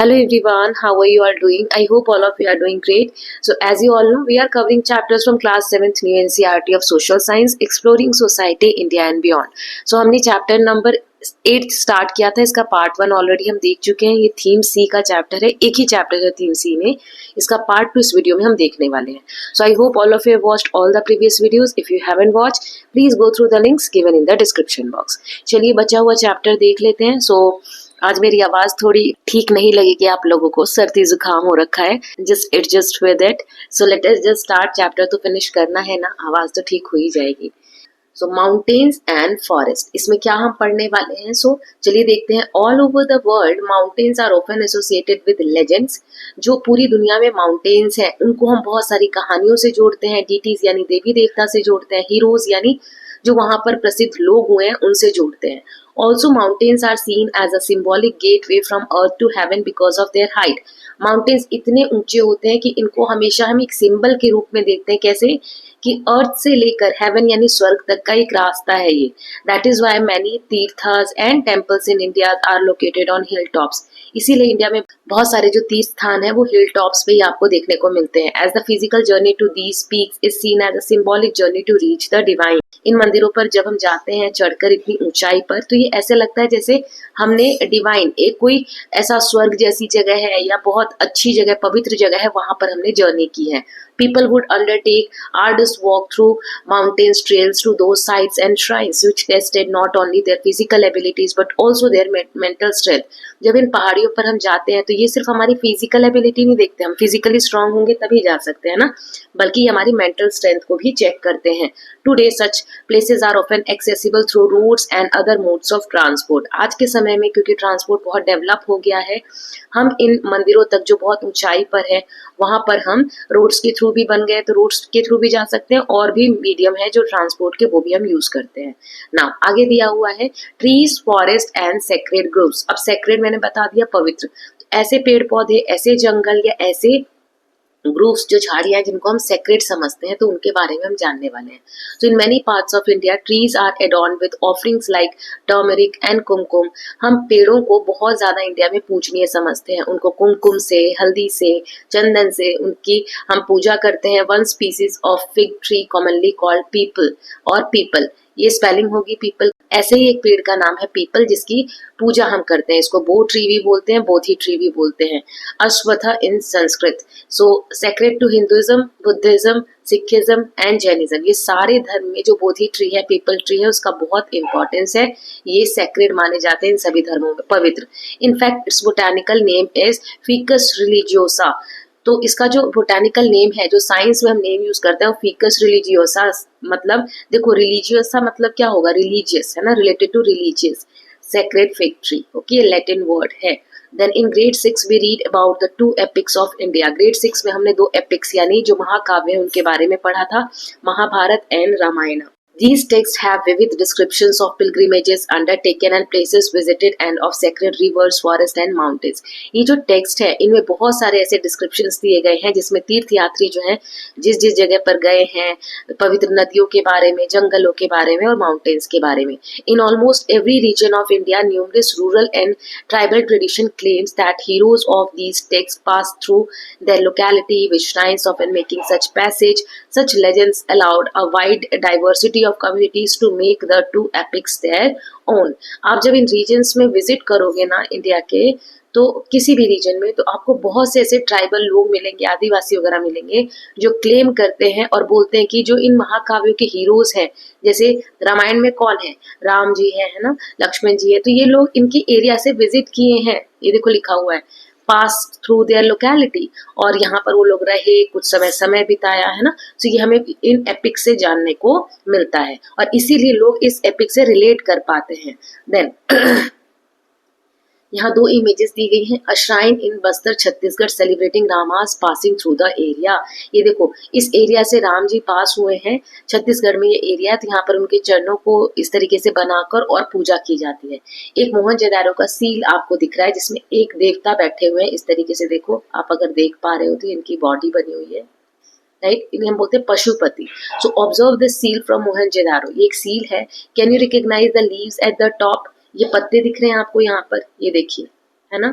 Hello everyone, how are you all doing? I hope all of you are doing great. So as you all know, we are covering chapters from class 7th new NCERT of Social Science, Exploring Society, India and Beyond. So हमने chapter number 8 start किया था, इसका part 1 already हम देख चुके हैं. ये theme सी का चैप्टर है, एक ही चैप्टर है थीम सी में. इसका पार्ट 2 इस वीडियो में हम देखने वाले हैं. So I hope all of you have watched all the previous videos. If you haven't watched, please go through the links given in the description box. चलिए बचा हुआ चैप्टर देख लेते हैं. सो आज मेरी आवाज थोड़ी ठीक नहीं लगेगी आप लोगों को, सर्दी जुकाम हो रखा है. Just adjust with it. So let us just start. Chapter तो फिनिश करना है ना, आवाज तो ठीक हो ही जाएगी. सो माउंटेन्स एंड फॉरेस्ट, इसमें क्या हम पढ़ने वाले हैं. सो चलिए देखते हैं. All over the world mountains are often associated with legends. जो पूरी दुनिया में माउंटेन्स हैं उनको हम बहुत सारी कहानियों से जोड़ते हैं. डीटीज यानी देवी देवता से जोड़ते हैं. हीरोज यानी जो वहां पर प्रसिद्ध लोग हुए हैं उनसे जोड़ते हैं. Also, mountains are seen as a symbolic gateway from earth to heaven because of their height. Mountains इतने ऊंचे होते हैं कि इनको हमेशा हम एक सिंबल के रूप में देखते हैं. कैसे कि अर्थ से लेकर हेवन यानी स्वर्ग तक का एक रास्ता है ये. That is why many tirthas and temples in India are located on hill tops. इसीलिए इंडिया में बहुत सारे जो तीर्थ स्थान है वो हिल टॉप्स पे ही आपको देखने को मिलते हैं. As the physical journey to these peaks is seen as a symbolic journey to reach the divine. इन मंदिरों पर जब हम जाते हैं चढ़कर इतनी ऊंचाई पर, तो ये ऐसे लगता है जैसे हमने डिवाइन, एक कोई ऐसा स्वर्ग जैसी जगह है या बहुत अच्छी जगह, पवित्र जगह है, वहां पर हमने जर्नी की है. People would undertake arduous walk through mountains trails to those sites and shrines which tested not only their physical abilities but also their mental strength. जब इन पहाड़ियों पर हम जाते हैं तो ये सिर्फ हमारी फिजिकल एबिलिटी नहीं देखते, हम फिजिकली स्ट्रांग होंगे तभी जा सकते हैं ना, बल्कि हमारी मेंटल स्ट्रेंथ को भी चेक करते हैं. Today such places are often accessible through roads and other modes of transport. आज के समय में क्योंकि ट्रांसपोर्ट बहुत डेवलप हो गया है, हम इन मंदिरों तक जो बहुत ऊंचाई पर है वहां पर हम रोड्स के थ्रू भी बन गए, तो रोड्स के थ्रू भी जा सकते हैं, और भी मीडियम है जो ट्रांसपोर्ट के वो भी हम यूज करते हैं. ना आगे दिया हुआ है trees, forest and sacred groves. अब सेक्रेड मैंने बता दिया पवित्र, तो ऐसे पेड़ पौधे, ऐसे जंगल या ऐसे ग्रुप्स जो झाड़ियां जिनको हम सेक्रेट समझते हैं, तो उनके बारे में हम जानने वाले हैं. So in many parts of India trees are adorned with offerings like turmeric and kumkum. हम पेड़ों को बहुत ज्यादा इंडिया में पूजनीय समझते हैं. उनको कुमकुम से, हल्दी से, चंदन से उनकी हम पूजा करते हैं. One species of fig tree commonly called people, और पीपल ये स्पेलिंग होगी पीपल. ऐसे ही एक पेड़ का नाम है पीपल जिसकी पूजा हम करते हैं. इसको बो ट्री भी बोलते हैं, बोधि ट्री भी बोलते हैं. Ashvattha in Sanskrit. So sacred to Hinduism, Buddhism, Sikhism and Jainism. ये सारे धर्म में जो बोधि ट्री है, पीपल ट्री है, उसका बहुत इंपॉर्टेंस है. ये सेक्रेट माने जाते हैं इन सभी धर्मों में, पवित्र. In fact it's botanical name is ficus religiosa. तो इसका जो बोटानिकल नेम है, जो साइंस में हम नेम यूज करते हैं, वो फिकस रिलीजियोसा. मतलब देखो रिलीजियोसा मतलब क्या होगा, रिलीजियस है ना, related to religious. Sacred fig tree, okay, Latin word है. Then in grade 6 we read about the 2 epics of India. Grade 6 में हमने 2 एपिक्स यानी जो महाकाव्य है उनके बारे में पढ़ा था, Mahabharata and Ramayana. These texts have vivid descriptions of pilgrimages undertaken and places visited and of sacred rivers, forests and mountains. ये जो टेक्स्ट है इनमें बहुत सारे ऐसे डिस्क्रिप्शंस दिए गए हैं जिसमें तीर्थ यात्री जो हैं जिस जिस जगह पर गए हैं, पवित्र नदियों के बारे में, जंगलों के बारे में और माउंटेन्स के बारे में. In almost every region of India, numerous rural and tribal tradition claims that heroes of these texts passed through their locality with shrines, often making such passage. Such legends allowed a wide diversity of communities to make the 2 epics their own. आप जब इन regions में visit करोगे ना India के, तो किसी भी reason में, तो आपको बहुत से ऐसे ट्राइबल लोग मिलेंगे, आदिवासी वगैरह मिलेंगे, जो क्लेम करते हैं और बोलते हैं कि जो इन महाकाव्यों के हीरोज हैं, जैसे रामायण में कौन है, राम जी है ना, लक्ष्मण जी है, तो ये लोग इनकी एरिया से विजिट किए हैं. ये देखो लिखा हुआ है पास थ्रू देयर लोकेलिटी, और यहाँ पर वो लोग रहे, कुछ समय बिताया है ना. तो ये हमें इन एपिक से जानने को मिलता है और इसीलिए लोग इस एपिक से रिलेट कर पाते हैं. देन यहाँ 2 इमेजेस दी गई हैं. अ shrine in Bastar Chhattisgarh celebrating रामास passing through the area. ये देखो इस एरिया से राम जी पास हुए हैं, छत्तीसगढ़ में ये एरिया, तो यहाँ पर उनके चरणों को इस तरीके से बनाकर और पूजा की जाती है. एक मोहनजोदारो का सील आपको दिख रहा है जिसमें एक देवता बैठे हुए हैं. इस तरीके से देखो, आप अगर देख पा रहे हो तो इनकी बॉडी बनी हुई है, राइट. इन्हें हम बोलते हैं Pashupati. So observe this seal from Mohenjodaro. ये एक सील है. Can you recognise the leaves at the top. ये पत्ते दिख रहे हैं आपको यहाँ पर, ये देखिए, है ना.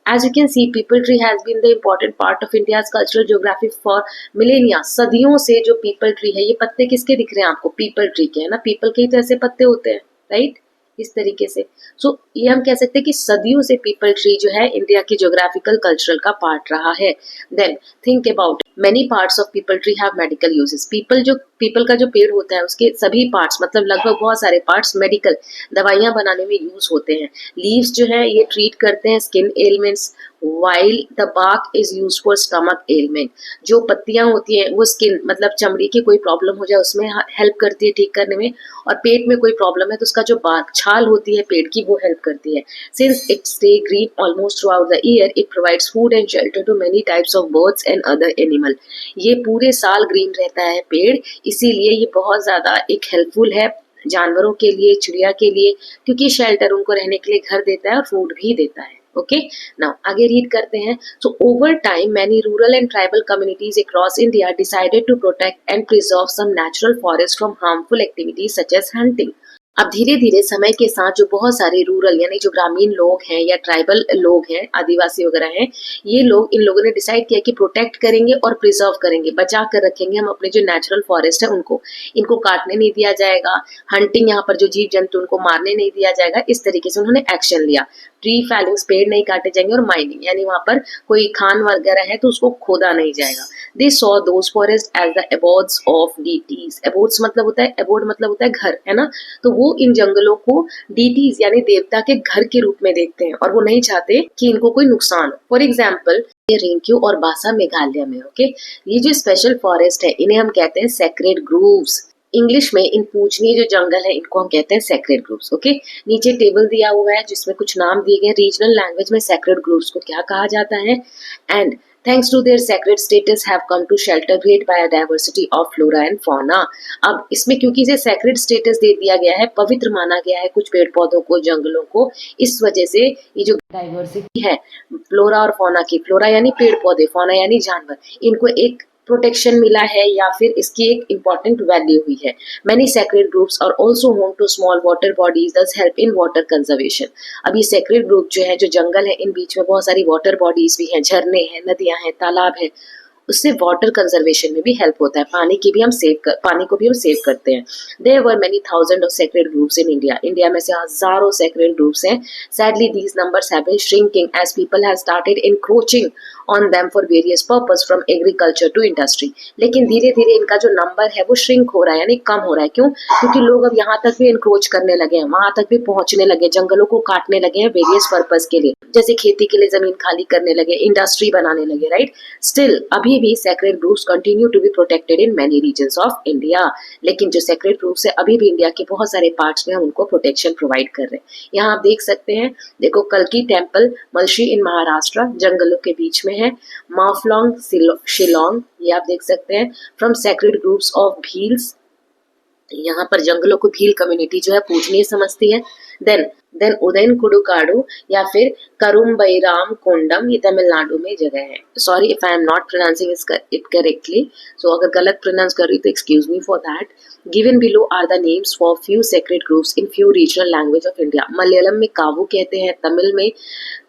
As you can see, people tree has been the important part of India's cultural geography for millennia. सदियों से जो people tree है, ये पत्ते किसके दिख रहे हैं आपको? People tree के, है ना? People के ही तो ऐसे पत्ते होते हैं, राइट? इस तरीके से ये हम कह सकते हैं कि सदियों से पीपल ट्री जो है इंडिया की ज्योग्राफिकल कल्चरल का पार्ट रहा है। Then think about many parts of peepal tree have medical uses. Peepal का जो पेड़ होता है उसके सभी पार्ट्स मतलब लगभग बहुत सारे पार्ट्स मेडिकल दवाइयां बनाने में यूज होते हैं। लीव्स जो है ये ट्रीट करते हैं skin elements, while the bark is use for stomach element. जो पत्तियां होती हैं वो स्किन मतलब चमड़ी की कोई प्रॉब्लम हो जाए उसमें हेल्प करती है ठीक करने में, और पेट में कोई प्रॉब्लम है तो उसका जो बार्क छाल होती है पेट की वो हेल्प करती है। Since it stay green almost throughout the year, it provides food and shelter to many types of birds and other animal. ये पूरे साल ग्रीन रहता है पेड़, इसीलिए ये बहुत ज्यादा एक हेल्पफुल है जानवरों के लिए, चिड़िया के लिए, क्योंकि शेल्टर उनको रहने के लिए घर देता है और फूड भी देता है। ओके, नाउ आगे रीड करते हैं। So over time many rural and tribal communities across India decided to protect and preserve some natural forest from harmful activities such as hunting. अब धीरे धीरे समय के साथ जो बहुत सारे रूरल यानी जो ग्रामीण लोग हैं या ट्राइबल लोग हैं, आदिवासी वगैरह हैं, ये लोग इन लोगों ने डिसाइड किया कि प्रोटेक्ट करेंगे और प्रिजर्व करेंगे, बचा कर रखेंगे हम अपने जो नेचुरल फॉरेस्ट है उनको, इनको काटने नहीं दिया जाएगा, हंटिंग यहाँ पर जो जीव जंतु उनको मारने नहीं दिया जाएगा। इस तरीके से उन्होंने एक्शन लिया। ट्री फैलिंग्स पेड़ नहीं काटे जाएंगे, और माइनिंग यानी वहां पर कोई खान वगैरह है तो उसको खोदा नहीं जाएगा। They saw those forest as the abodes of deities. Abodes मतलब होता है, एबोर्ड मतलब होता है घर, है ना? तो वो इन जंगलों को डीटीज यानी देवता के घर के रूप में देखते हैं और वो नहीं चाहते कि इनको कोई नुकसान हो। फॉर एग्जाम्पल रिंक्यू और बासा मेघालय में। ओके, ये जो स्पेशल फॉरेस्ट है इन्हें हम कहते हैं सेक्रेड ग्रूव्स। इंग्लिश में इन पूजनीय जो जंगल है इनको हम कहते हैं सेक्रेड ग्रुप्स। ओके, नीचे टेबल दिया हुआ है जिसमें कुछ नाम दिए गए। रीजनल लैंग्वेज में सेक्रेड ग्रुप्स को क्या कहा जाता है? And thanks to their sacred status have come to shelter great biodiversity of flora and fauna। अब इसमें क्योंकि इसे sacred status दे दिया गया है, पवित्र माना गया है कुछ पेड़ पौधों को, जंगलों को, इस वजह से ये जो डाइवर्सिटी है फ्लोरा और फौना की, फ्लोरा यानी पेड़ पौधे, फौना यानी जानवर, इनको एक प्रोटेक्शन मिला है या फिर इसकी एक इम्पॉर्टेंट वैल्यू हुई है। Many sacred groups are also home to small water bodies thus help in water conservation. अब ये सेक्रेड ग्रुप जो है, जो जंगल है, इन बीच में बहुत सारी वाटर बॉडीज भी हैं, झरने हैं, नदियां हैं, तालाब है, उससे वाटर कंजर्वेशन में भी हेल्प होता है। पानी को भी हम सेव करते हैं। There were many thousand of sacred groups in India. India में से हजारों सेक्रेड ग्रुप्स हैं। Sadly these numbers have been shrinking as people have started encroaching on them for various purpose from agriculture to industry. लेकिन धीरे धीरे इनका जो number है वो श्रिंक हो रहा है यानी कम हो रहा है। क्यों? क्योंकि लोग अब यहाँ तक भी एनक्रोच करने लगे हैं, वहां तक भी पहुंचने लगे, जंगलों को काटने लगे हैं वेरियस पर्पस के लिए, जैसे खेती के लिए जमीन खाली करने लगे, इंडस्ट्री बनाने लगे, राइट? स्टिल अभी भी sacred groups continue to be protected in many regions of India. लेकिन जो सेक्रेड ग्रुप्स है अभी भी इंडिया के बहुत सारे पार्ट्स में हम उनको प्रोटेक्शन प्रोवाइड कर रहे हैं। यहाँ आप देख सकते हैं, देखो कल्की टेम्पल मलशी इन महाराष्ट्र, जंगलों के बीच में है। माफलोंग शिलोंग, ये आप देख सकते हैं। From sacred groups of Bhils, यहाँ पर जंगलों को भील कम्युनिटी जो है पूजनीय समझती है। देन उदयन कुडुकाडू या फिर करुम्बईराम कोंडम, ये तमिलनाडु में जगह है। Sorry if I am not pronouncing it correctly, so अगर गलत प्रोनाउंस कर रही तो excuse me for that. Given below are the names for few sacred groups in few regional language of India. Malayalam में कावू कहते हैं, तमिल में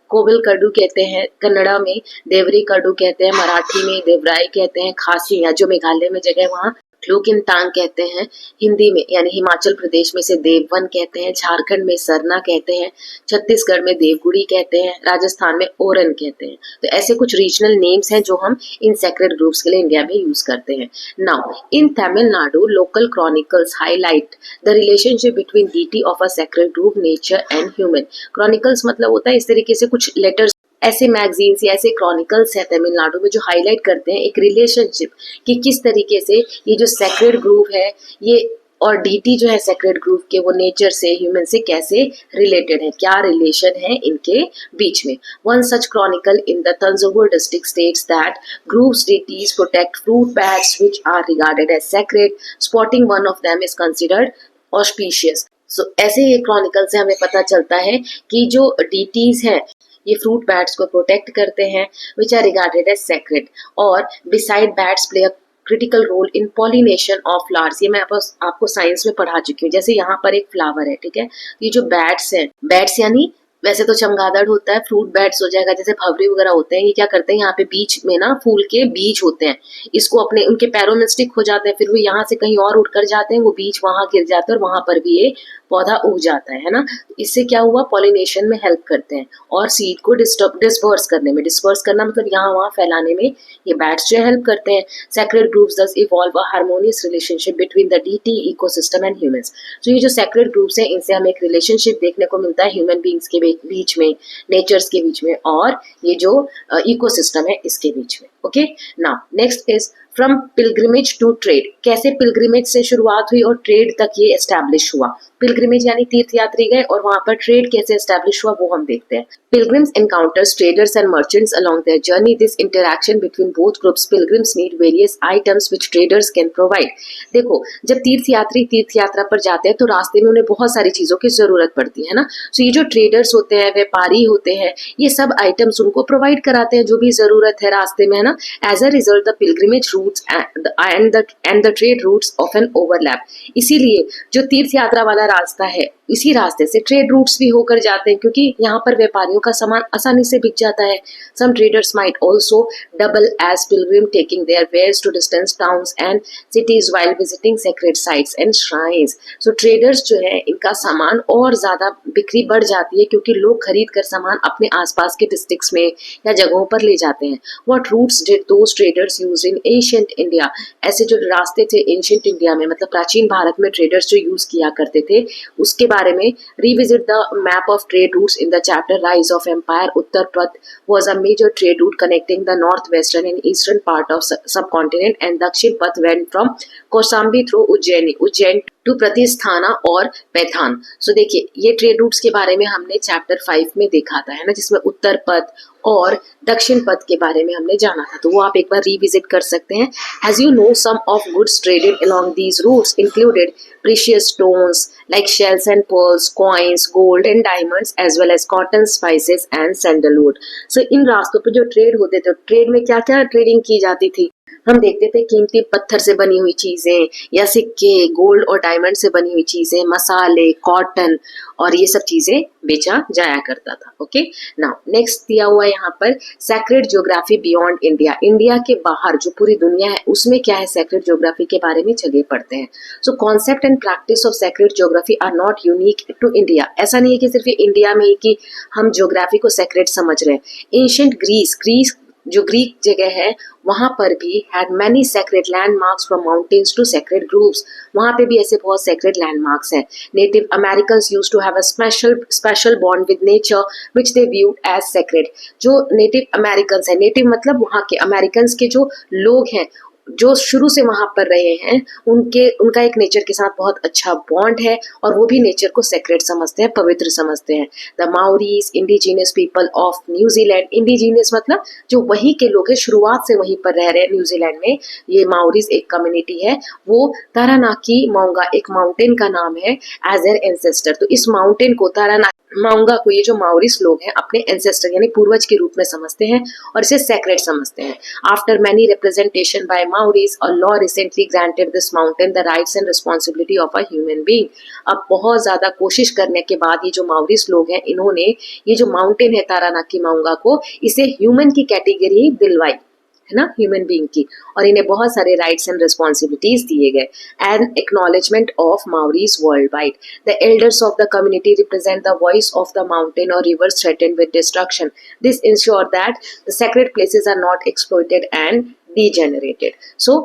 कोविल कडू कहते हैं, कन्नड़ा में देवरी कडू कहते हैं, मराठी में देवराई कहते हैं, खासी या जो मेघालय में जगह है वहाँ क्लूकिनतांग कहते हैं, हिंदी में यानी हिमाचल प्रदेश में से देववन कहते हैं, झारखंड में सरना कहते हैं, छत्तीसगढ़ में देवगुड़ी कहते हैं, राजस्थान में ओरन कहते हैं। तो ऐसे कुछ रीजनल नेम्स हैं जो हम इन सेक्रेड ग्रुप्स के लिए इंडिया में यूज करते हैं। Now in Tamil Nadu local chronicles highlight the relationship between deity of a sacred group, nature and human. Chronicles मतलब होता है इस तरीके से कुछ लेटर्स, ऐसे मैगजीन्स या ऐसे क्रॉनिकल्स है तमिलनाडु में जो हाईलाइट करते हैं एक रिलेशनशिप कि किस तरीके से ये जो सेक्रेड ग्रुप है ये और डीटी जो है सेक्रेड ग्रुप के, वो नेचर से, ह्यूमन से कैसे रिलेटेड है, क्या रिलेशन है इनके बीच में। One such Chronicle in the Thanjavur district states that groups deities protect fruit bats which are regarded as sacred. Spotting one of them is considered auspicious. So ऐसे ये क्रॉनिकल से हमें पता चलता है कि जो डीटीज हैं ये फ्रूट बैट्स को प्रोटेक्ट करते हैं, which are regarded as sacred. और besides bats play a critical role in pollination of flowers. ये मैं आपको साइंस में पढ़ा चुकी हूँ। जैसे यहाँ पर एक फ्लावर है, ठीक है, ये जो बैट्स हैं, बैट्स यानी वैसे तो चमगादड़ होता है, फ्रूट बैट्स हो जाएगा, जैसे भवरे वगैरह होते हैं, ये क्या करते हैं यहाँ पे बीच में ना फूल के बीज होते हैं, इसको अपने उनके पैरों में स्टिक हो जाते हैं, फिर वो यहाँ से कहीं और उड़कर जाते हैं, वो बीज वहां गिर जाते हैं और वहां पर भी ये पौधा उग जाता है ना। इससे क्या हुआ, पॉलिनेशन में हेल्प करते हैं और सीड को डिस्पर्स करने में, डिस्पर्स करना मतलब यहाँ वहाँ फैलाने में ये बैट्स जो हेल्प करते हैं। Sacred groups thus evolve a harmonious relationship between the deity ecosystem and humans. तो ये जो सेक्रेड ग्रुप्स हैं, इनसे हमें एक रिलेशनशिप देखने को मिलता है ह्यूमन बींग्स के बीच में, नेचर्स के बीच में और ये जो इकोसिस्टम है इसके बीच में। Okay, now next is from pilgrimage to trade. कैसे पिलग्रिमेज से शुरुआत हुई और ट्रेड तक ये एस्टैब्लिश हुआ। पिलग्रिमेज यानी तीर्थयात्री गए और वहां पर ट्रेड कैसे एस्टैब्लिश हुआ वो हम देखते हैं। Pilgrims encounters traders and merchants along their journey. This interaction between both groups, pilgrims need various items which traders can provide. देखो, जब तीर्थयात्री तीर्थ यात्रा पर जाते हैं तो रास्ते में उन्हें बहुत सारी चीजों की जरूरत पड़ती है ना। सो ये जो ट्रेडर्स होते हैं, व्यापारी होते हैं, ये सब आइटम्स उनको प्रोवाइड कराते हैं जो भी जरूरत है रास्ते में, है ना। As a result the pilgrimage routes and the trade routes often overlap. इसीलिए जो तीर्थ यात्रा वाला रास्ता है, इसी रास्ते से ट्रेड रूट्स भी होकर जाते हैं क्योंकि यहाँ पर व्यापारियों का सामान आसानी से बिक जाता है। Some traders might also double as pilgrim taking their wares to distance towns and cities while visiting sacred sites and shrines. So traders जो है इनका सामान और ज्यादा बिक्री बढ़ जाती है क्योंकि लोग खरीद कर सामान अपने आसपास के डिस्ट्रिक्ट्स में या जगहों पर ले जाते हैं। What routes did those traders use in ancient India. ऐसे जो रास्ते थे एंशिएंट इंडिया में, मतलब प्राचीन भारत में ट्रेडर्स जो यूज किया करते थे उसके बारे में revisit the map of trade routes in the chapter Rise of Empire. Uttar Prath was a major trade route connecting the northwestern and eastern part of subcontinent, and Dakshin Path went from Kosambi through Ujjain to Pratishthana और पैठान। सो देखिए, ये trade routes के बारे में हमने chapter 5 में देखा था, है ना, जिसमें उत्तर पथ और दक्षिण पथ के बारे में हमने जाना था, तो वो आप एक बार रिविजिट कर सकते हैं। As you know, some of goods traded along these routes included precious stones like shells and pearls, coins, gold and diamonds, as well as cotton, spices and sandalwood. So इन रास्तों पे जो ट्रेड होते थे, trade में क्या क्या trading की जाती थी, हम देखते थे कीमती पत्थर से बनी हुई चीजें या सिक्के, गोल्ड और डायमंड से बनी हुई चीजें, मसाले, कॉटन और ये सब चीजें बेचा जाया करता था। ओके, नाउ नेक्स्ट दिया हुआ है यहाँ पर sacred geography beyond India. India के बाहर जो पूरी दुनिया है उसमें क्या है, सैक्रेड ज्योग्राफी के बारे में चलिए पढ़ते हैं। So concept and practice of sacred geography are not unique to India. ऐसा नहीं है कि सिर्फ इंडिया में ही कि हम ज्योग्राफी को सैक्रेड समझ रहे हैं। एंशिएंट ग्रीस जो ग्रीक जगह है वहां पर भी had many sacred landmarks from mountains to sacred groups. वहां पे भी ऐसे बहुत सेक्रेड लैंडमार्क्स हैं। Native Americans used to have a special bond with nature which they viewed as sacred. जो नेटिव अमेरिकन्स है, नेटिव मतलब वहां के अमेरिकन्स के जो लोग हैं जो शुरू से वहां पर रहे हैं, उनका एक नेचर के साथ बहुत अच्छा बॉन्ड है और वो भी नेचर को सेक्रेड समझते हैं, पवित्र समझते हैं। The Maoris indigenous people of New Zealand. Indigenous मतलब जो वहीं के लोग हैं, शुरुआत से वहीं पर रह रहे हैं न्यूजीलैंड में। ये माउरीज एक कम्युनिटी है, वो तारानाकी माउंगा एक माउंटेन का नाम है एज एन एंसेस्टर। तो इस माउंटेन को माउंगा को ये जो माउरीस लोग हैं अपने एंसेस्टर यानी पूर्वज के रूप में समझते हैं और इसे सेक्रेड समझते हैं। After many representation by Maoris, a law recently granted this mountain the rights and responsibility of a human being. अब बहुत ज्यादा कोशिश करने के बाद ये जो माउरीस लोग हैं, इन्होंने ये जो माउंटेन है तारानाकी माउंगा को, इसे ह्यूमन की कैटेगरी दिलवाई, है ना, ह्यूमन बीइंग की, और इन्हें बहुत सारे राइट्स एंड रिस्पॉन्सिबिलिटीज दिए गए। An acknowledgement of Maoris world wide. The elders of the community represent the voice of the mountain और rivers threatened with destruction. This ensure that the sacred places are not exploited and degenerated. So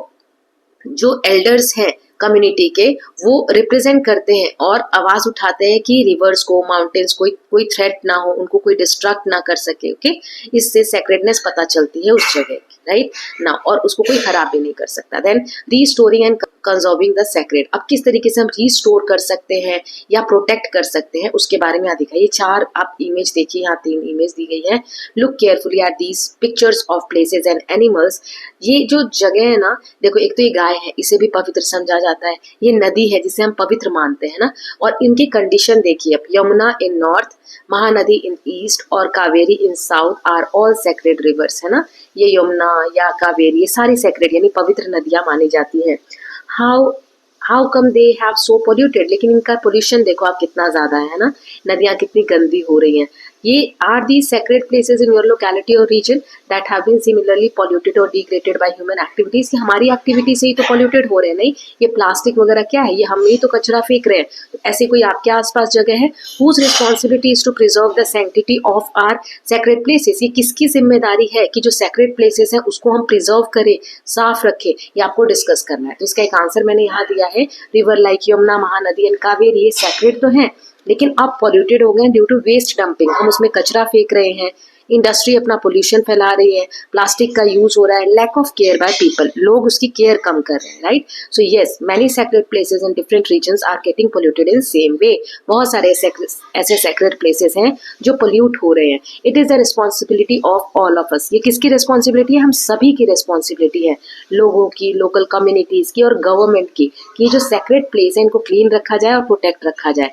जो elders हैं community के, वो represent करते हैं और आवाज उठाते हैं कि रिवर्स को, माउंटेन्स को कोई थ्रेट ना हो, उनको कोई डिस्ट्रक्ट ना कर सके। ओके, इससे सेक्रेडनेस पता चलती है उस जगह की, राइट ना, और उसको कोई खराब भी नहीं कर सकता। Then restoring and conserving the sacred. अब किस तरीके से हम रीस्टोर कर सकते हैं या प्रोटेक्ट कर सकते हैं उसके बारे में दिखा। ये चार आप इमेज देखिए, यहाँ 3 इमेज दी गई है। Look carefully at these pictures of places and animals. ये जो जगह है ना, देखो एक तो ये गाय है, इसे भी पवित्र समझा जाता है। ये नदी है जिसे हम पवित्र मानते हैं ना, और इनकी कंडीशन देखिए। अब Yamuna in north, Mahanadi in east और Kaveri in south are all sacred rivers, है ना। ये यमुना या कावेरी ये सारी सेक्रेड यानी पवित्र नदियां मानी जाती हैं। How come they have so polluted. लेकिन इनका पोल्यूशन देखो आप कितना ज्यादा है ना, नदियां कितनी गंदी हो रही हैं। ये are the sacred places in your locality और region that have been similarly polluted और डिग्रेडेड बाय ह्यूमन एक्टिविटीज। ये हमारी एक्टिविटी से ही तो पॉल्यूटेड हो रहे हैं। नहीं, ये प्लास्टिक वगैरह क्या है, ये हम ही तो कचरा फेंक रहे हैं। तो ऐसी कोई आपके आसपास जगह है whose responsibility is to preserve the sanctity of our sacred places. ये किसकी जिम्मेदारी है कि जो सेक्रेड प्लेसेस है उसको हम प्रिजर्व करें, साफ रखें, ये आपको डिस्कस करना है। तो इसका एक आंसर मैंने यहाँ दिया है, river like Yamuna, Mahanadi and Kaveri, ये सेक्रेड तो है लेकिन अब पॉल्यूटेड हो गए ड्यू टू वेस्ट डंपिंग। हम उसमें कचरा फेंक रहे हैं, इंडस्ट्री अपना पोल्यूशन फैला रही है, प्लास्टिक का यूज हो रहा है, lack of care by people, लोग उसकी केयर कम कर रहे हैं, right. So yes, many sacred places in different regions are getting polluted in same way. बहुत सारे ऐसे सेक्रेड प्लेसेस हैं जो पोल्यूट हो रहे हैं। It is the responsibility of all of us. ये किसकी रिस्पॉन्सिबिलिटी है? हम सभी की रिस्पॉन्सिबिलिटी है, लोगों की, लोकल कम्युनिटीज की और गवर्नमेंट की, कि ये जो सेक्रेड प्लेस है इनको क्लीन रखा जाए और प्रोटेक्ट रखा जाए,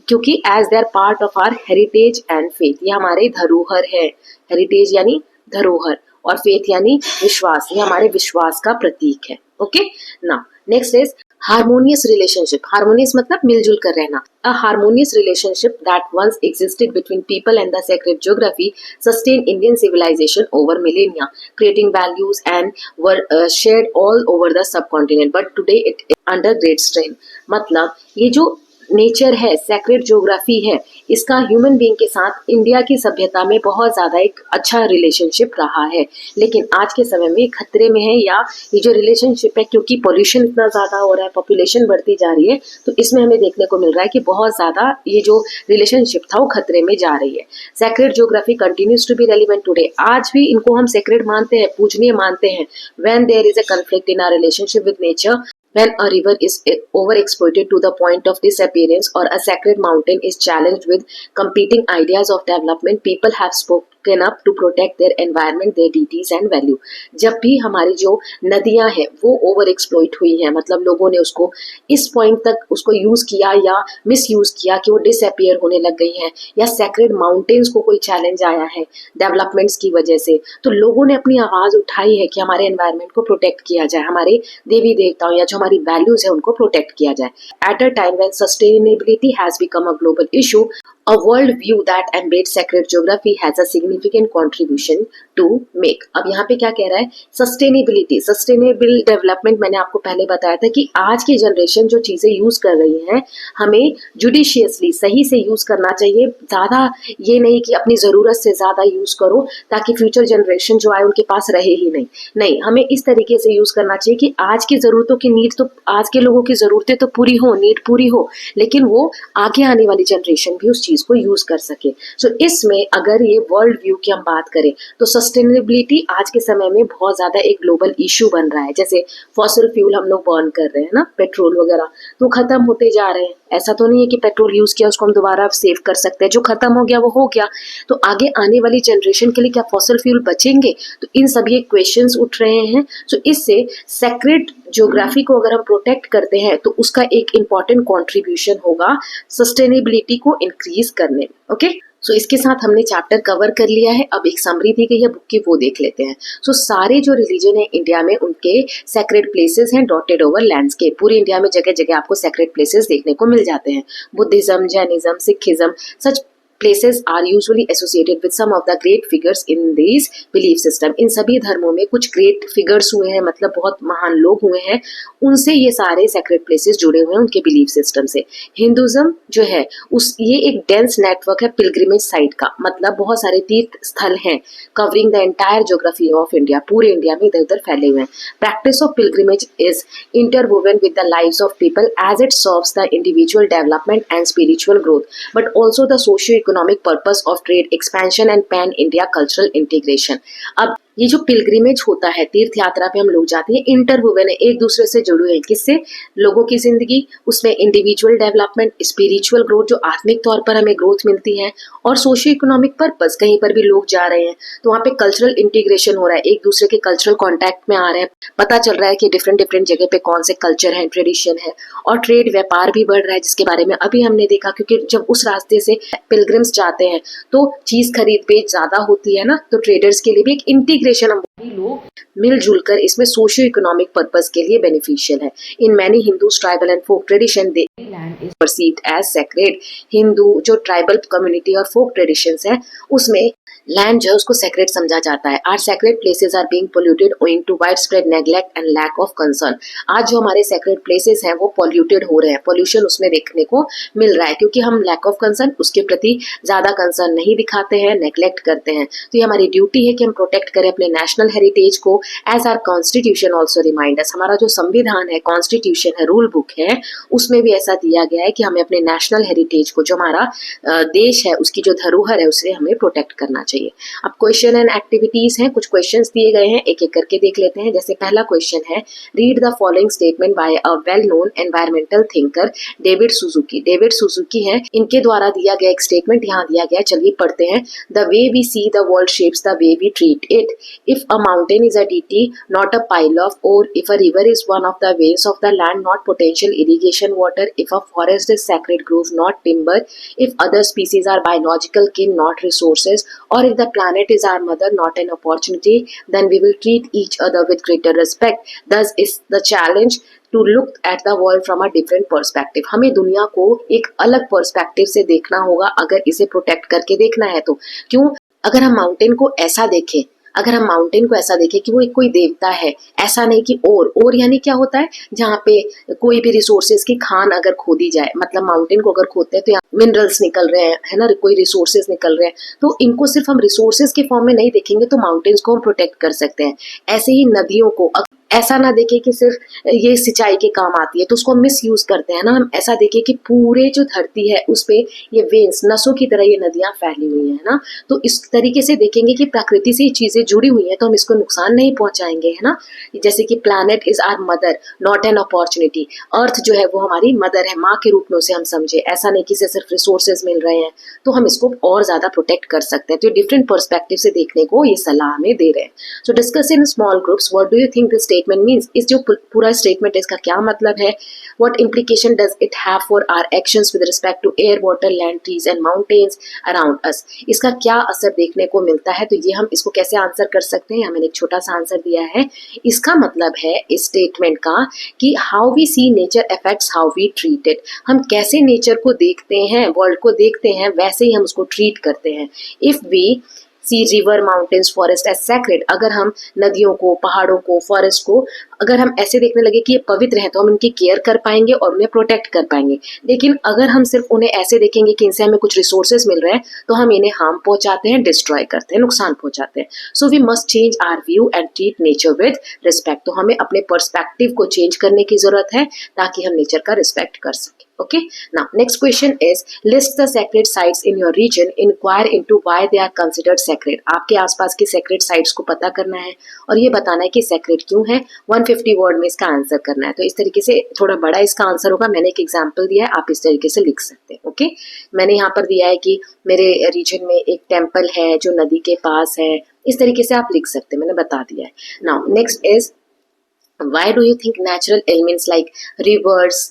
क्योंकि as they are part of our heritage and faith. ये हमारे धरोहर है, हेरिटेज यानी धरोहर और फेथ यानी विश्वास, ये हमारे विश्वास का प्रतीक है। Okay, now next is harmonious relationship. Harmonious मतलब मिलजुल कर रहना। A harmonious relationship that once existed between people and the sacred geography sustained Indian civilization over millennia, creating values and were shared all over the subcontinent. But today it is under great strain. मतलब ये जो nature है, sacred geography है, इसका human being के साथ India की सभ्यता में बहुत ज्यादा एक अच्छा रिलेशनशिप रहा है, लेकिन आज के समय में खतरे में है। या ये जो रिलेशनशिप है, क्योंकि पॉल्यूशन इतना ज्यादा हो रहा है, पॉपुलेशन बढ़ती जा रही है, तो इसमें हमें देखने को मिल रहा है कि बहुत ज्यादा ये जो रिलेशनशिप था वो खतरे में जा रही है। Sacred geography continues to be relevant today. आज भी इनको हम सेक्रेड मानते हैं, पूजनीय मानते हैं। When there is a conflict in our relationship with nature, when a river is overexploited to the point of disappearance or a sacred mountain is challenged with competing ideas of development, people have spoken up to protect their environment, their deities and value. जब भी हमारी जो नदियां हैं वो over exploit हुई हैं, मतलब लोगों ने उसको इस पॉइंट तक उसको यूज किया या मिस यूज किया कि वो डिसअपियर होने लग गई हैं, या सैक्रेड माउंटेन्स को कोई चैलेंज आया है डेवलपमेंट्स की वजह से, तो लोगों ने अपनी आवाज उठाई है कि हमारे एनवायरमेंट को प्रोटेक्ट किया जाए, हमारे देवी देवताओं या जो हमारी वैल्यूज है उनको प्रोटेक्ट किया जाए। At a time when sustainability has become a global issue, a world view that embeds sacred geography has a significant contribution to make. अब यहाँ पे क्या कह रहा है? Sustainability, sustainable development. मैंने आपको पहले बताया था कि आज की जनरेशन जो चीजें यूज कर रही है, हमें जुडिशियसली सही से यूज करना चाहिए। ज्यादा ये नहीं कि अपनी जरूरत से ज्यादा यूज करो ताकि फ्यूचर जनरेशन जो आए उनके पास रहे ही नहीं, हमें इस तरीके से यूज करना चाहिए कि आज की जरूरतों की नीड, तो आज के लोगों की जरूरतें तो पूरी हो, नीड पूरी हो, लेकिन वो आगे आने वाली जनरेशन भी उस चीज को यूज कर सके। सो इसमें अगर ये वर्ल्ड व्यू की हम बात करें तो सस्टेनेबिलिटी आज के समय में बहुत ज्यादा एक ग्लोबल इशू बन रहा है। जैसे फॉसिल फ्यूल हम लोग बर्न कर रहे हैं ना, पेट्रोल वगैरह, तो खत्म होते जा रहे हैं। ऐसा तो नहीं है कि पेट्रोल यूज किया उसको हम दोबारा सेव कर सकते हैं, जो खत्म हो गया वो हो गया। तो आगे आने वाली जनरेशन के लिए क्या फॉसिल फ्यूल बचेंगे? तो इन सभी क्वेश्चंस उठ रहे हैं। सो इससे सेक्रेड ज्योग्राफी को अगर हम प्रोटेक्ट करते हैं तो उसका एक इम्पॉर्टेंट कॉन्ट्रीब्यूशन होगा सस्टेनेबिलिटी को इंक्रीज करने में। ओके, सो इसके साथ हमने चैप्टर कवर कर लिया है। अब एक समरी दी गई है बुक की, वो देख लेते हैं। सो सारे जो रिलीजन है इंडिया में उनके सेक्रेड प्लेसेस हैं डॉटेड ओवर लैंडस्केप। पूरे इंडिया में जगह जगह आपको सेक्रेड प्लेसेस देखने को मिल जाते हैं। Buddhism, Jainism, Sikhism, such places are usually associated with some of the great figures in these belief system. इन सभी धर्मों में कुछ great figures हुए हैं, मतलब बहुत महान लोग हुए हैं, उनसे ये सारे sacred places जुड़े हुए हैं उनके belief system से। हिंदुज्म जो है ये एक dense network है pilgrimage site का, मतलब बहुत सारे तीर्थ स्थल हैं covering the entire geography of India, पूरे इंडिया में इधर उधर फैले हुए हैं। Practice of pilgrimage is interwoven with the lives of people as it serves the individual development and spiritual growth, but also the socio-economic purpose of trade expansion and pan-India cultural integration. अब ये जो pilgrimage होता है, तीर्थ यात्रा पे हम लोग जाते हैं, इंटरवुवन है, एक दूसरे से जुड़े हैं। किससे? लोगों की जिंदगी, उसमें इंडिविजुअल डेवलपमेंट, स्पिरिचुअल ग्रोथ, जो आत्मिक तौर पर हमें ग्रोथ मिलती है, और सोशियो इकोनॉमिक पर्पस, कहीं पर भी लोग जा रहे हैं तो वहाँ पे कल्चरल इंटीग्रेशन हो रहा है, एक दूसरे के कल्चरल कॉन्टैक्ट में आ रहे हैं, पता चल रहा है कि डिफरेंट डिफरेंट जगह पे कौन से कल्चर है, ट्रेडिशन है, और ट्रेड व्यापार भी बढ़ रहा है, जिसके बारे में अभी हमने देखा। क्योंकि जब उस रास्ते से पिलग्रिम्स जाते हैं तो चीज खरीद बेच ज्यादा होती है ना, तो ट्रेडर्स के लिए भी एक इंटीग्रेशन लोग मिलजुल कर इसमें सोशियो इकोनॉमिक पर्पस के लिए बेनिफिशियल है। In many Hindus tribal and folk tradition the land is perceived as sacred. Hindu जो ट्राइबल कम्युनिटी और फोक ट्रेडिशंस है उसमें लैंड जो है उसको सेक्रेट समझा जाता है। Our sacred places are being polluted owing to widespread neglect and lack of concern. आज जो हमारे सेक्रेट प्लेसेस हैं वो पॉल्यूटेड हो रहे हैं, पॉल्यूशन उसमें देखने को मिल रहा है क्योंकि हम लैक ऑफ कंसर्न उसके प्रति ज्यादा कंसर्न नहीं दिखाते हैं, नेग्लेक्ट करते हैं। तो ये हमारी ड्यूटी है कि हम प्रोटेक्ट करें अपने नेशनल हेरिटेज को as our constitution also remind us. हमारा जो संविधान है, कॉन्स्टिट्यूशन है, रूल बुक है, उसमें भी ऐसा दिया गया है कि हमें अपने नेशनल हेरिटेज को, जो हमारा देश है उसकी जो धरोहर है उसे हमें प्रोटेक्ट करना चाहिए। अब क्वेश्चन एंड एक्टिविटीज हैं, कुछ क्वेश्चंस दिए गए हैं, एक एक करके देख लेते हैं। जैसे पहला क्वेश्चन है, read the following statement by a well known environmental thinker David Suzuki. David Suzuki हैं, इनके द्वारा दिया गया एक स्टेटमेंट यहाँ दिया गया, चलिए पढ़ते हैं। The way we see the world shapes the way we treat it. If a mountain is a deity, not a pile of ore. If a river is one of the veins of the land, not potential irrigation water. If a forest is sacred grove, not timber. If other species are biological kin, not resources. Or if the planet is our mother, not an opportunity, then we will treat each other with greater respect. Thus is the challenge to look at the world from a different perspective. हमें दुनिया को एक अलग perspective से देखना होगा अगर इसे प्रोटेक्ट करके देखना है तो। क्यों? अगर हम माउंटेन को ऐसा देखें, अगर हम माउंटेन को ऐसा देखें कि वो एक कोई देवता है, ऐसा नहीं कि और यानी क्या होता है, जहाँ पे कोई भी रिसोर्सेज की खान अगर खोदी जाए, मतलब माउंटेन को अगर खोदते हैं तो यहाँ मिनरल्स निकल रहे हैं, है ना, कोई रिसोर्सेज निकल रहे हैं, तो इनको सिर्फ हम रिसोर्सेज के फॉर्म में नहीं देखेंगे तो माउंटेन्स को हम प्रोटेक्ट कर सकते हैं। ऐसे ही नदियों को ऐसा ना देखें कि सिर्फ ये सिंचाई के काम आती है तो उसको मिस यूज करते हैं ना, हम ऐसा देखें कि पूरे जो धरती है उस पे ये वेन्स, नसों की तरह ये नदियां फैली हुई है ना, तो इस तरीके से देखेंगे कि प्रकृति से ये चीजें जुड़ी हुई है तो हम इसको नुकसान नहीं पहुंचाएंगे, है ना। जैसे कि planet is our mother not an opportunity. Earth जो है वो हमारी मदर है, माँ के रूप में उसे हम समझे, ऐसा नहीं कि इसे सिर्फ रिसोर्सेज मिल रहे हैं तो हम इसको और ज्यादा प्रोटेक्ट कर सकते हैं। तो डिफरेंट पर्सपेक्टिव से देखने को ये सलाह हमें दे रहे हैं। सो discuss in small groups what do you think this statement means. इस जो पूरा स्टेटमेंट है इसका क्या मतलब है, what implication does it have for our actions with respect to air, water, land, trees and mountains around us। इसका क्या असर देखने को मिलता है, तो ये हम इसको कैसे आंसर कर सकते हैं। मैंने एक छोटा सा आंसर दिया है। इसका मतलब है इस स्टेटमेंट का कि how we see nature affects how we treat it. हम कैसे नेचर को देखते हैं, वर्ल्ड को देखते हैं, वैसे ही हम उसको ट्रीट करते हैं। If we see river, mountains, forest as sacred, अगर हम नदियों को, पहाड़ों को, फॉरेस्ट को अगर हम ऐसे देखने लगे कि ये पवित्र हैं तो हम इनकी केयर कर पाएंगे और उन्हें प्रोटेक्ट कर पाएंगे। लेकिन अगर हम सिर्फ उन्हें ऐसे देखेंगे कि इनसे हमें कुछ रिसोर्सेज मिल रहे हैं तो हम इन्हें हार्म पहुंचाते हैं, डिस्ट्रॉय करते हैं, नुकसान पहुंचाते हैं। So we must change our view and treat nature with respect. तो हमें अपने पर्सपेक्टिव को चेंज करने की जरूरत है ताकि हम नेचर का रिस्पेक्ट कर सकें। Okay, now next question is list the sacred sites in your region, inquire into why they are considered sacred। आपके आसपास की sacred sites को पता करना है और ये बताना है कि sacred क्यों है। 150 वर्ड में इसका आंसर करना है। तो इस तरीके से थोड़ा बड़ा इसका आंसर होगा। मैंने एक एग्जाम्पल दिया है, आप इस तरीके से लिख सकते हैं। ओके, मैंने यहाँ पर दिया है कि मेरे रीजन में एक टेम्पल है जो नदी के पास है, इस तरीके से आप लिख सकते हैं, मैंने बता दिया है। Now next is why do you think natural elements like rivers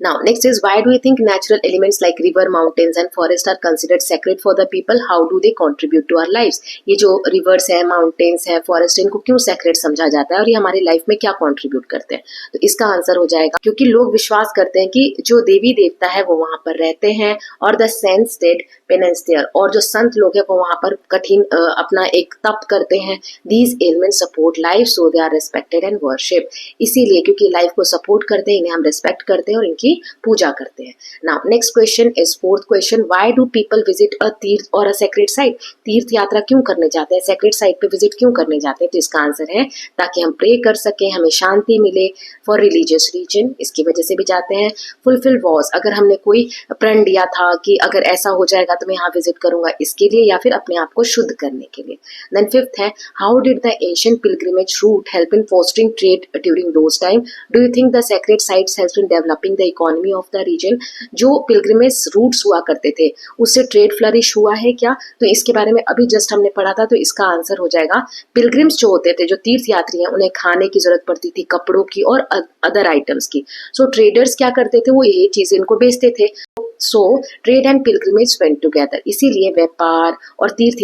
Now next is why do you think natural elements like river, mountains and forest are considered sacred for the people? How do they contribute to our lives? ये जो rivers है, mountains है, forest है, इनको क्यों sacred समझा जाता है और ये हमारी लाइफ में क्या contribute करते हैं। तो इसका आंसर हो जाएगा क्योंकि लोग विश्वास करते हैं कि जो देवी देवता है वो वहां पर रहते हैं और the saints did penance there, और जो संत लोग हैं वो वहां पर कठिन अपना एक तप करते हैं। These elements support life so they are respected and worshipped। इसीलिए क्योंकि लाइफ को सपोर्ट करते हैं, इन्हें हम रिस्पेक्ट करते हैं और इनकी पूजा करते हैं। Now next question is fourth question, why do people visit a तीर्थ और अ सेक्रेड साइट। तीर्थ यात्रा क्यों करने जाते हैं, सेक्रेड साइट पे विजिट क्यों करने जाते हैं। तो इसका आंसर है ताकि हम प्रे कर सकें, हमें शांति मिले, फॉर रिलीजियस रीजन, इसकी वजह से भी जाते हैं। फुलफिल वॉज, अगर हमने कोई प्रण लिया था कि अगर ऐसा हो जाएगा तो मैं यहाँ विजिट करूंगा, इसके लिए, या फिर अपने आप को शुद्ध करने के लिए। देन फिफ्थ है, how did the ancient pilgrimage route help in fostering trade during those time. Do you think the sacred sites help in developing the economy of the region. जो पिलग्रिमेज रूट्स हुआ करते थे उससे trade flourish हुआ है क्या। तो इसके बारे में अभी जस्ट हमने पढ़ा था, तो इसका आंसर हो जाएगा पिलग्रिम्स जो होते थे, जो तीर्थ यात्री हैं, उन्हें खाने की जरूरत पड़ती थी, कपड़ों की और अदर आइटम्स की। सो ट्रेडर्स क्या करते थे, वो ये चीजें इनको बेचते थे। So trade and pilgrimage went together, इसीलिए व्यापार और तीर्थ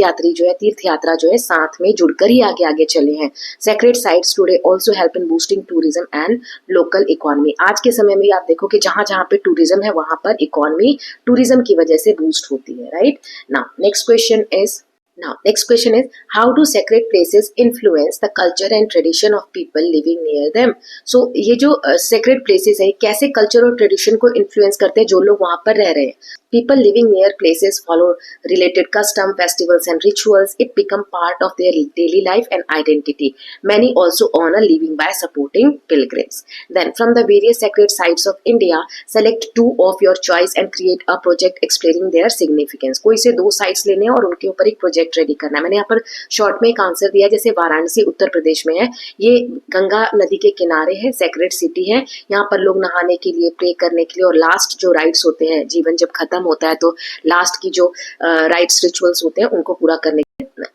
यात्रा जो है साथ में जुड़कर ही आगे आगे चले हैं। Sacred sites today also help in boosting tourism and local economy. आज के समय में आप देखो कि जहां जहां पे टूरिज्म है वहां पर इकोनॉमी टूरिज्म की वजह से बूस्ट होती है, right. Now next question is how do sacred places influence the culture and tradition of people living near them? So ये जो sacred places है कैसे कल्चर और ट्रेडिशन को इन्फ्लुएंस करते हैं जो लोग वहां पर रह रहे हैं। People living near places follow related custom, festivals and rituals. It become part of their daily life and identity. Many also earn a living by supporting pilgrims. Then from the various sacred sites of India, select 2 of your choice and create a project explaining their significance. कोई से 2 sites लेने हैं और उनके ऊपर एक project ready करना है। मैंने यहाँ पर शॉर्ट में एक आंसर दिया, जैसे वाराणसी उत्तर प्रदेश में है, ये गंगा नदी के किनारे है, सेक्रेड सिटी है, यहाँ पर लोग नहाने के लिए, प्रे करने के लिए और लास्ट जो राइट्स होते हैं, जीवन जब खत्म होता है तो लास्ट की जो राइट्स रिचुअल्स होते हैं उनको पूरा करने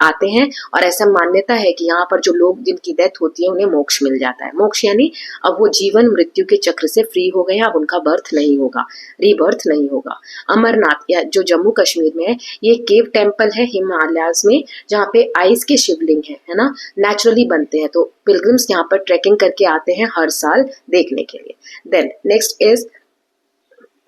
आते हैं। और ऐसा मान्यता है कि यहाँ पर जो लोग जिनकी डेथ होती है उन्हें मोक्ष मिल जाता है। मोक्ष यानी अब वो जीवन मृत्यु के चक्र से फ्री हो गए हैं, अब उनका बर्थ नहीं होगा, रीबर्थ नहीं होगा। अमरनाथ या जो जम्मू कश्मीर में है, ये केव टेम्पल है हिमालयाज में, जहाँ पे आइस के शिवलिंग है ना, नेचुरली बनते हैं, तो पिलग्रिम्स यहाँ पर ट्रैकिंग करके आते हैं हर साल देखने के लिए। Then next is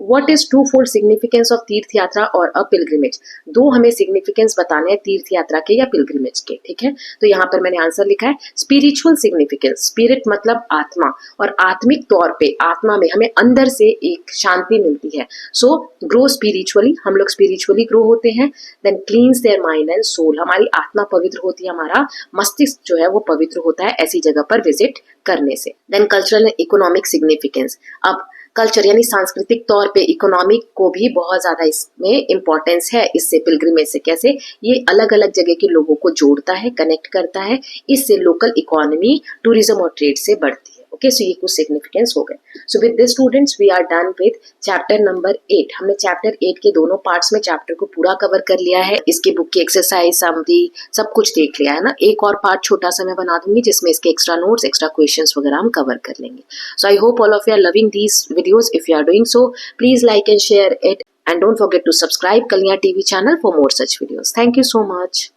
What is twofold significance of तीर्थ यात्रा और अ पिलग्रिमेज? 2 हमें सिग्निफिकेंस बताने हैं तीर्थ यात्रा के या पिलग्रिमेज के, ठीक है। तो यहाँ पर मैंने आंसर लिखा है स्पिरिचुअल सिग्निफिकेंस। स्पिरिट मतलब आत्मा, और आत्मिक तौर पे आत्मा में हमें अंदर से एक शांति मिलती है। सो ग्रो स्पिरिचुअली, हम लोग स्पिरिचुअली ग्रो होते हैं। Then cleanse their mind and soul, हमारी आत्मा पवित्र होती है, हमारा मस्तिष्क जो है वो पवित्र होता है ऐसी जगह पर विजिट करने से। Then cultural and economic significance. अब कल्चर यानी सांस्कृतिक तौर पे इकोनॉमिक को भी बहुत ज्यादा इसमें इम्पोर्टेंस है इससे, पिलग्रिमेज से। कैसे? ये अलग अलग जगह के लोगों को जोड़ता है, कनेक्ट करता है, इससे लोकल इकोनॉमी टूरिज्म और ट्रेड से बढ़ती है। ओके, सो ये कुछ सिग्निफिकेंस हो गए। So with this students we are done with chapter number 8। हमने चैप्टर 8 के दोनों पार्ट्स में चैप्टर को पूरा कवर कर लिया है। इसके बुक की एक्सरसाइज, समरी सब कुछ देख लिया है ना। एक और पार्ट छोटा सा मैं बना दूंगी जिसमें इसके एक्स्ट्रा नोट्स, एक्स्ट्रा क्वेश्चंस वगैरह हम कवर कर लेंगे। So I hope all of you are loving these videos. If you are doing so, please like and share it and don't forget to subscribe Kalyan TV channel for more such videos. Thank you so much.